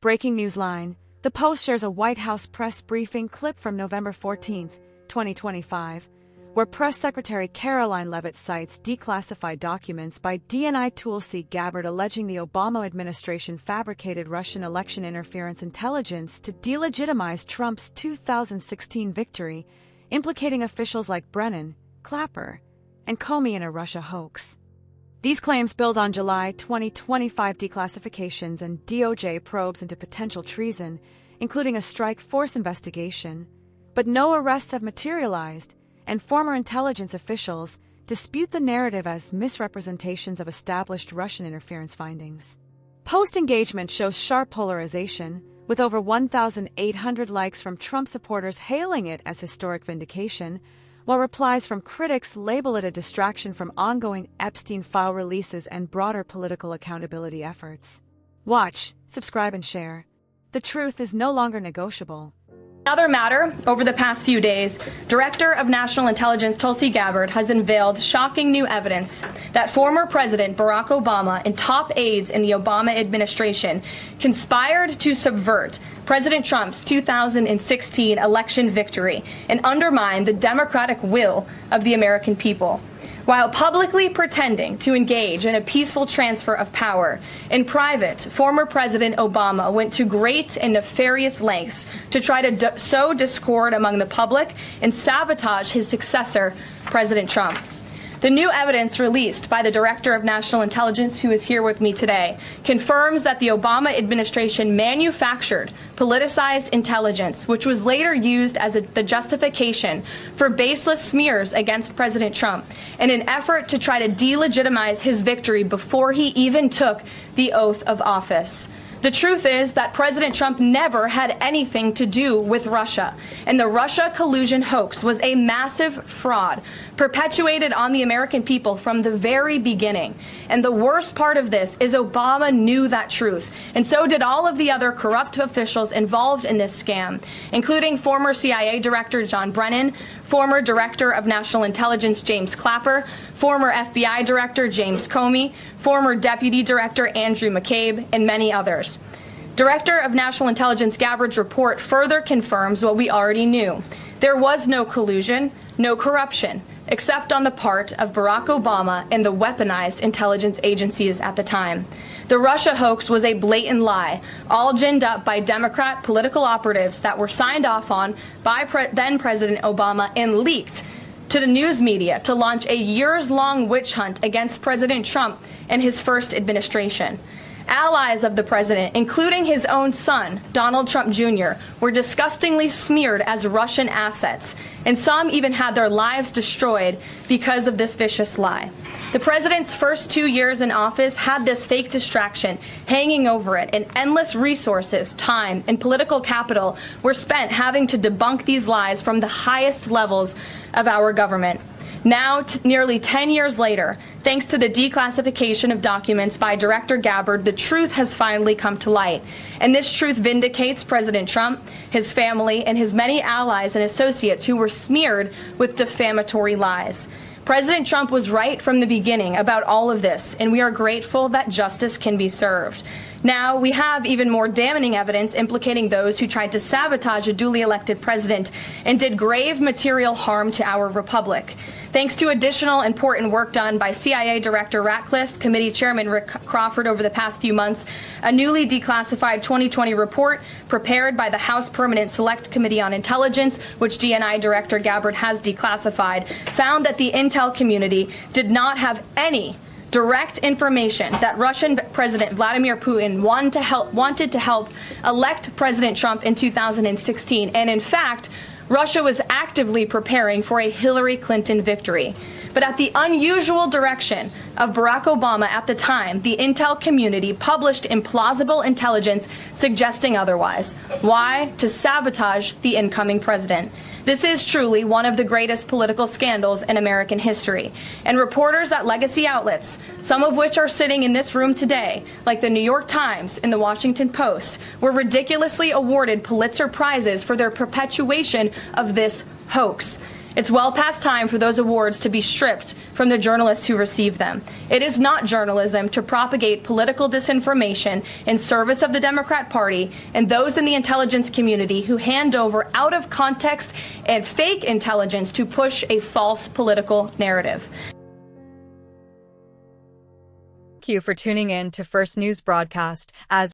breaking news line. The Post shares a White House press briefing clip from November 14, 2025, where Press Secretary Karoline Leavitt cites declassified documents by DNI Tulsi Gabbard alleging the Obama administration fabricated Russian election interference intelligence to delegitimize Trump's 2016 victory, implicating officials like Brennan, Clapper, and Comey in a Russia hoax. These claims build on July 2025 declassifications and DOJ probes into potential treason, including a strike force investigation, but no arrests have materialized, and former intelligence officials dispute the narrative as misrepresentations of established Russian interference findings. Post-engagement shows sharp polarization, with over 1,800 likes from Trump supporters hailing it as historic vindication, while replies from critics label it a distraction from ongoing Epstein file releases and broader political accountability efforts. Watch, subscribe, and share. The truth is no longer negotiable. Another matter, over the past few days, Director of National Intelligence Tulsi Gabbard has unveiled shocking new evidence that former President Barack Obama and top aides in the Obama administration conspired to subvert President Trump's 2016 election victory and undermine the democratic will of the American people. While publicly pretending to engage in a peaceful transfer of power, in private, former President Obama went to great and nefarious lengths to try to sow discord among the public and sabotage his successor, President Trump. The new evidence released by the Director of National Intelligence, who is here with me today, confirms that the Obama administration manufactured politicized intelligence, which was later used as the justification for baseless smears against President Trump in an effort to try to delegitimize his victory before he even took the oath of office. The truth is that President Trump never had anything to do with Russia, and the Russia collusion hoax was a massive fraud perpetuated on the American people from the very beginning. And the worst part of this is Obama knew that truth, and so did all of the other corrupt officials involved in this scam, including former CIA Director John Brennan, former Director of National Intelligence James Clapper, former FBI Director James Comey, former Deputy Director Andrew McCabe, and many others. Director of National Intelligence Gabbard's report further confirms what we already knew. There was no collusion, no corruption, except on the part of Barack Obama and the weaponized intelligence agencies at the time. The Russia hoax was a blatant lie, all ginned up by Democrat political operatives that were signed off on by then President Obama and leaked to the news media to launch a years-long witch hunt against President Trump and his first administration. Allies of the president, including his own son, Donald Trump Jr., were disgustingly smeared as Russian assets, and some even had their lives destroyed because of this vicious lie. The president's first 2 years in office had this fake distraction hanging over it, and endless resources, time, and political capital were spent having to debunk these lies from the highest levels of our government. Now, nearly 10 years later, thanks to the declassification of documents by Director Gabbard, the truth has finally come to light. And this truth vindicates President Trump, his family, and his many allies and associates who were smeared with defamatory lies. President Trump was right from the beginning about all of this, and we are grateful that justice can be served. Now, we have even more damning evidence implicating those who tried to sabotage a duly elected president and did grave material harm to our republic. Thanks to additional important work done by CIA Director Ratcliffe, Committee Chairman Rick Crawford over the past few months, a newly declassified 2020 report prepared by the House Permanent Select Committee on Intelligence, which DNI Director Gabbard has declassified, found that the intel community did not have any direct information that Russian President Vladimir Putin wanted to help elect President Trump in 2016. And in fact, Russia was actively preparing for a Hillary Clinton victory. But at the unusual direction of Barack Obama at the time, the intel community published implausible intelligence suggesting otherwise. Why? To sabotage the incoming president. This is truly one of the greatest political scandals in American history. And reporters at legacy outlets, some of which are sitting in this room today, like the New York Times and the Washington Post, were ridiculously awarded Pulitzer Prizes for their perpetuation of this hoax. It's well past time for those awards to be stripped from the journalists who receive them. It is not journalism to propagate political disinformation in service of the Democrat Party and those in the intelligence community who hand over out of context and fake intelligence to push a false political narrative. Thank you for tuning in to First News Broadcast. As